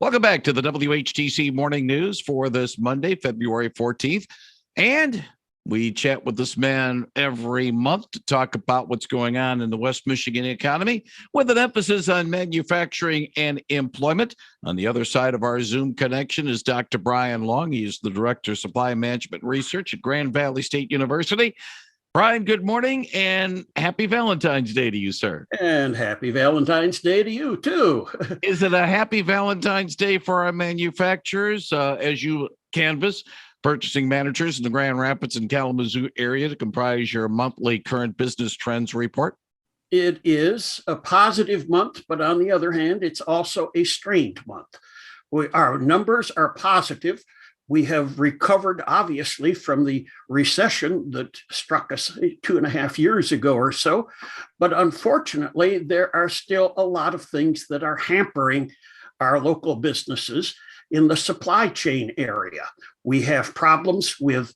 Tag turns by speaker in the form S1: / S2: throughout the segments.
S1: Welcome back to the WHTC Morning News for this Monday, February 14th. And we chat with this man every month to talk about what's going on in the West Michigan economy with an emphasis on manufacturing and employment. On the other side of our Zoom connection is Dr. Brian Long. He is the Director of Supply Management Research at Grand Valley State University. Brian, good morning and happy Valentine's Day to you, sir.
S2: And happy Valentine's Day to you, too.
S1: Is it a happy Valentine's Day for our manufacturers as you canvass purchasing managers in the Grand Rapids and Kalamazoo area to comprise your monthly current business trends report?
S2: It is a positive month, but on the other hand, it's also a strained month. Our numbers are positive. We have recovered, obviously, from the recession that struck us 2.5 years ago or so. But unfortunately, there are still a lot of things that are hampering our local businesses in the supply chain area. We have problems with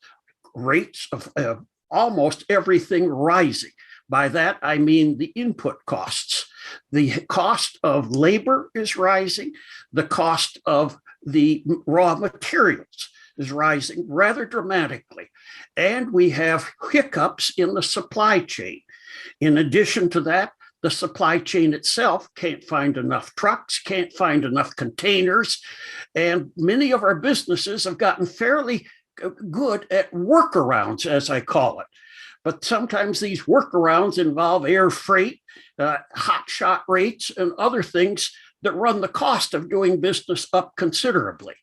S2: rates of almost everything rising. By that, I mean the input costs. The cost of labor is rising. The cost of the raw materials is rising rather dramatically. And we have hiccups in the supply chain. In addition to that, the supply chain itself can't find enough trucks, can't find enough containers. And many of our businesses have gotten fairly good at workarounds, as I call it. But sometimes these workarounds involve air freight, hot shot rates, and other things that run the cost of doing business up considerably.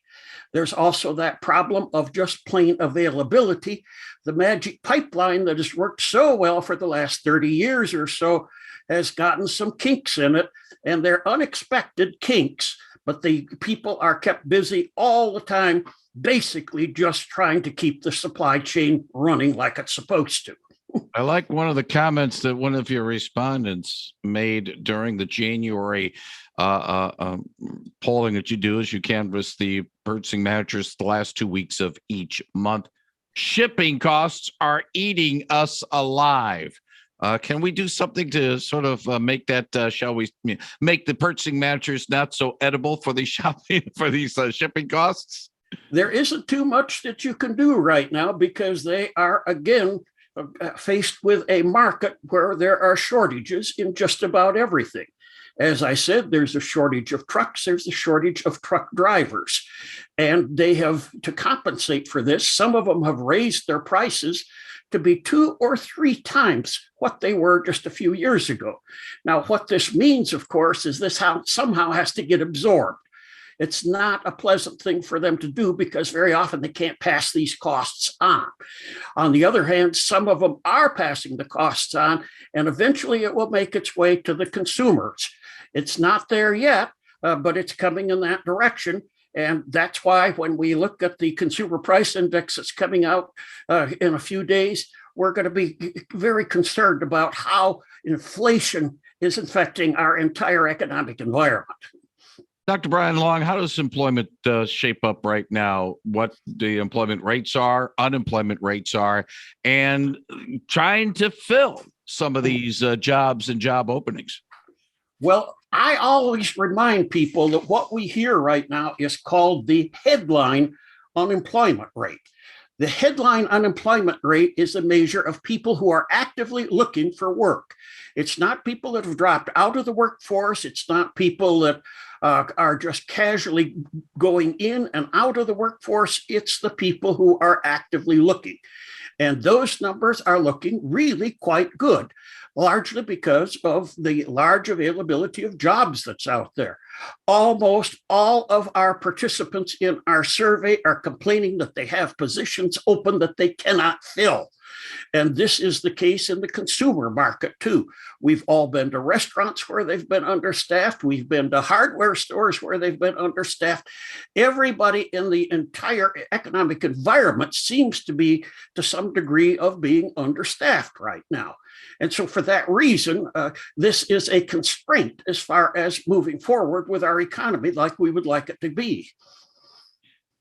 S2: There's also that problem of just plain availability. The magic pipeline that has worked so well for the last 30 years or so has gotten some kinks in it, and they're unexpected kinks, but the people are kept busy all the time, basically just trying to keep the supply chain running like it's supposed to.
S1: I like one of the comments that one of your respondents made during the January polling that you do as you canvass the purchasing managers the last 2 weeks of each month. Shipping costs are eating us alive. Can we do something to sort of make that, shall we, make the purchasing managers not so edible for these shipping costs?
S2: There isn't too much that you can do right now because they are, again, faced with a market where there are shortages in just about everything. As I said, there's a shortage of trucks, there's a shortage of truck drivers, and they have to compensate for this. Some of them have raised their prices to be 2 or 3 times what they were just a few years ago. Now, what this means, of course, is this somehow has to get absorbed. It's not a pleasant thing for them to do because very often they can't pass these costs on. On the other hand, some of them are passing the costs on, and eventually it will make its way to the consumers. It's not there yet, but it's coming in that direction. And that's why when we look at the consumer price index that's coming out in a few days, we're going to be very concerned about how inflation is affecting our entire economic environment.
S1: Dr. Brian Long, how does employment shape up right now? What the employment rates are, unemployment rates are, and trying to fill some of these jobs and job openings?
S2: Well, I always remind people that what we hear right now is called the headline unemployment rate. The headline unemployment rate is a measure of people who are actively looking for work. It's not people that have dropped out of the workforce. It's not people that are just casually going in and out of the workforce. It's the people who are actively looking. And those numbers are looking really quite good, largely because of the large availability of jobs that's out there. Almost all of our participants in our survey are complaining that they have positions open that they cannot fill. And this is the case in the consumer market, too. We've all been to restaurants where they've been understaffed. We've been to hardware stores where they've been understaffed. Everybody in the entire economic environment seems to be to some degree of being understaffed right now. And so for that reason, this is a constraint as far as moving forward with our economy like we would like it to be.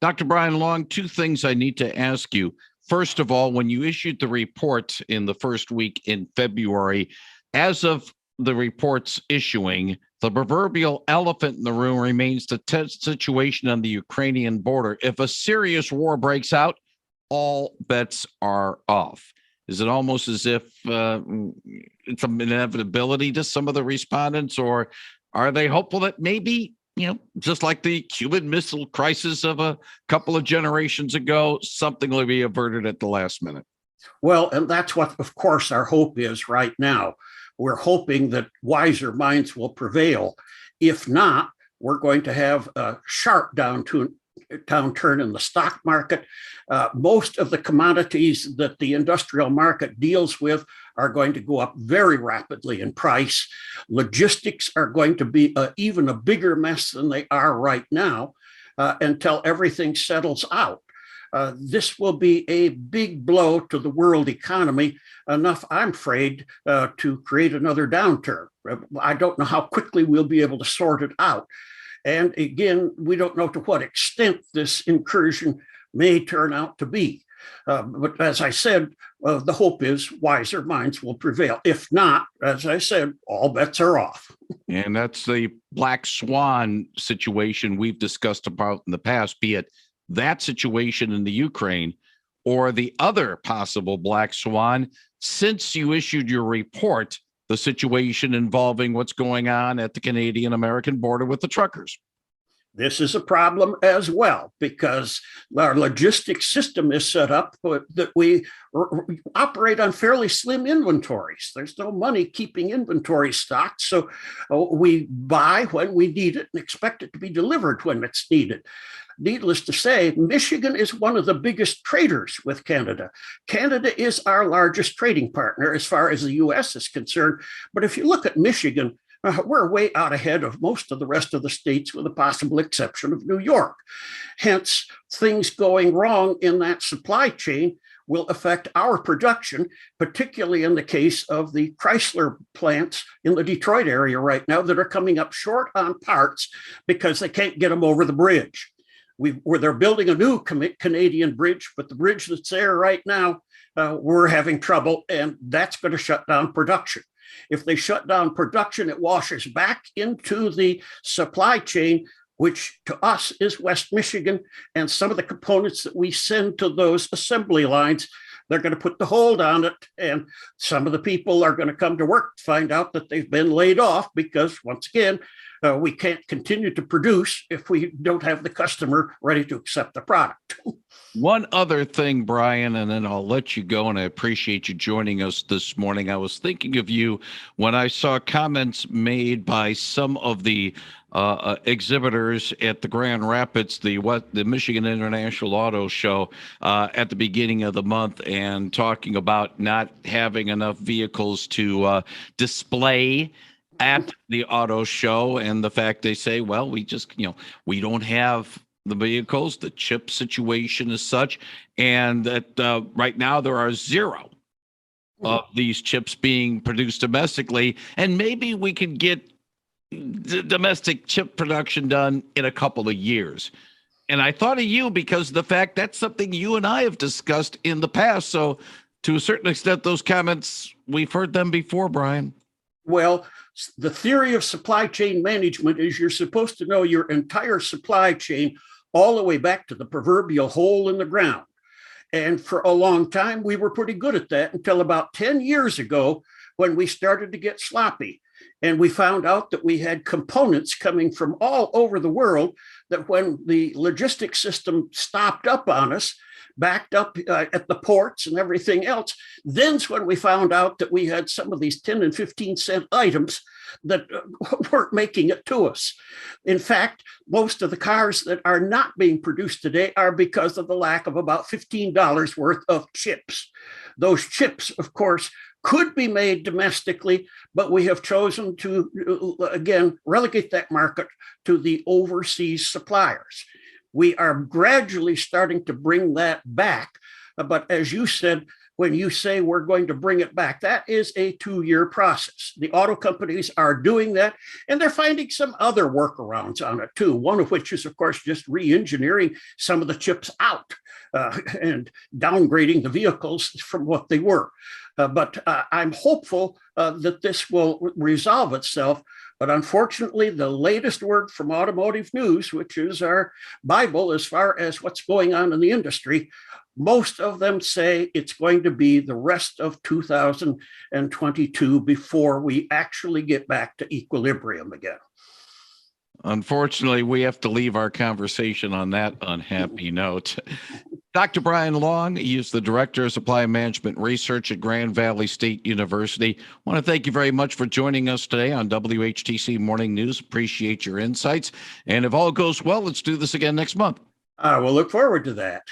S1: Dr. Brian Long, 2 things I need to ask you. First of all, when you issued the report in the first week in February, as of the report's issuing, The proverbial elephant in the room remains the tense situation on the Ukrainian border. If a serious war breaks out, all bets are off. Is it almost as if it's an inevitability to some of the respondents, or are they hopeful that maybe, just like the Cuban Missile Crisis of a couple of generations ago, something will be averted at the last minute?
S2: Well, and that's what, of course, our hope is right now. We're hoping that wiser minds will prevail. If not, we're going to have a sharp downturn in the stock market. Most of the commodities that the industrial market deals with are going to go up very rapidly in price. Logistics are going to be even a bigger mess than they are right now until everything settles out. This will be a big blow to the world economy, enough, I'm afraid, to create another downturn. I don't know how quickly we'll be able to sort it out. And again, we don't know to what extent this incursion may turn out to be. But as I said, the hope is wiser minds will prevail. If not, as I said, all bets are off.
S1: And that's the black swan situation we've discussed about in the past, be it that situation in the Ukraine or the other possible black swan since you issued your report, the situation involving what's going on at the Canadian-American border with the truckers.
S2: This is a problem as well because our logistics system is set up that we operate on fairly slim inventories. There's no money keeping inventory stocked, so we buy when we need it and expect it to be delivered when it's needed. Needless to say, Michigan is one of the biggest traders with Canada. Canada is our largest trading partner as far as the U.S. is concerned. But if you look at Michigan, we're way out ahead of most of the rest of the states, with the possible exception of New York. Hence, things going wrong in that supply chain will affect our production, particularly in the case of the Chrysler plants in the Detroit area right now that are coming up short on parts because they can't get them over the bridge. Where they're building a new Canadian bridge, but the bridge that's there right now, we're having trouble, and that's going to shut down production. If they shut down production, it washes back into the supply chain, which to us is West Michigan, and some of the components that we send to those assembly lines, they're going to put the hold on it, and some of the people are going to come to work to find out that they've been laid off because, once again, we can't continue to produce if we don't have the customer ready to accept the product.
S1: One other thing, Brian, and then I'll let you go, and I appreciate you joining us this morning. I was thinking of you when I saw comments made by some of the exhibitors at the Grand Rapids, the Michigan International Auto Show at the beginning of the month, and talking about not having enough vehicles to display at the auto show, and the fact they say, well, we just, we don't have the vehicles, the chip situation is such, and that right now there are zero of these chips being produced domestically, and maybe we could get domestic chip production done in a couple of years. And I thought of you because of the fact that's something you and I have discussed in the past. So to a certain extent, those comments, we've heard them before, Brian.
S2: Well, the theory of supply chain management is you're supposed to know your entire supply chain all the way back to the proverbial hole in the ground. And for a long time, we were pretty good at that until about 10 years ago when we started to get sloppy. And we found out that we had components coming from all over the world that when the logistics system stopped up on us, backed up at the ports and everything else, then's when we found out that we had some of these 10 and 15 cent items that weren't making it to us. In fact, most of the cars that are not being produced today are because of the lack of about $15 worth of chips. Those chips, of course, could be made domestically, but we have chosen to, again, relegate that market to the overseas suppliers. We are gradually starting to bring that back. But as you said, when you say we're going to bring it back, that is a 2-year process. The auto companies are doing that, and they're finding some other workarounds on it too, one of which is, of course, just re-engineering some of the chips out and downgrading the vehicles from what they were. But I'm hopeful that this will resolve itself. But unfortunately, the latest word from Automotive News, which is our Bible as far as what's going on in the industry, most of them say it's going to be the rest of 2022 before we actually get back to equilibrium again.
S1: Unfortunately, we have to leave our conversation on that unhappy note. Dr. Brian Long, he is the Director of Supply Management Research at Grand Valley State University. I want to thank you very much for joining us today on WHTC Morning News. Appreciate your insights. And if all goes well, let's do this again next month.
S2: I will look forward to that.